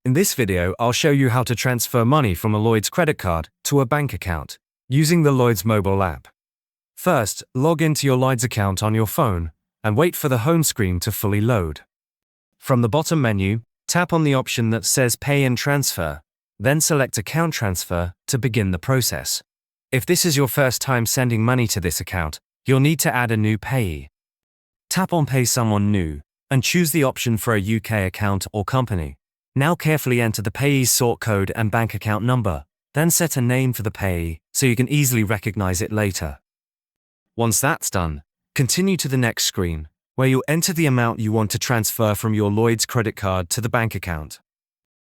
In this video, I'll show you how to transfer money from a Lloyds credit card to a bank account using the Lloyds mobile app. First, log into your Lloyds account on your phone and wait for the home screen to fully load. From the bottom menu, tap on the option that says Pay and Transfer, then select Account Transfer to begin the process. If this is your first time sending money to this account, you'll need to add a new payee. Tap on Pay Someone New and choose the option for a UK account or company. Now carefully enter the payee's sort code and bank account number, then set a name for the payee so you can easily recognize it later. Once that's done, continue to the next screen, where you'll enter the amount you want to transfer from your Lloyds credit card to the bank account.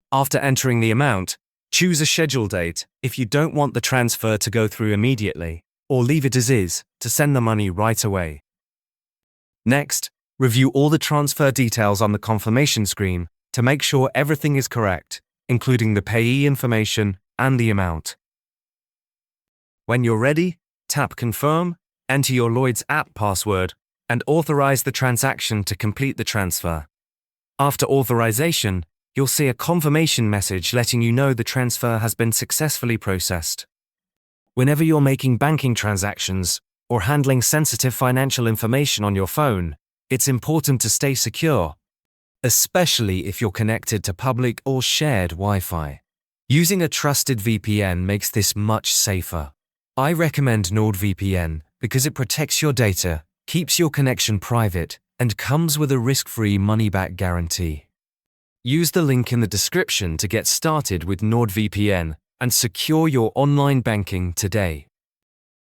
After entering the amount, choose a schedule date if you don't want the transfer to go through immediately, or leave it as is to send the money right away. Next, review all the transfer details on the confirmation screen to make sure everything is correct, including the payee information and the amount. When you're ready, tap Confirm, enter your Lloyds app password, and authorize the transaction to complete the transfer. After authorization, you'll see a confirmation message letting you know the transfer has been successfully processed. Whenever you're making banking transactions or handling sensitive financial information on your phone, it's important to stay secure, especially if you're connected to public or shared Wi-Fi. Using a trusted VPN makes this much safer. I recommend NordVPN because it protects your data, keeps your connection private, and comes with a risk-free money-back guarantee. Use the link in the description to get started with NordVPN and secure your online banking today.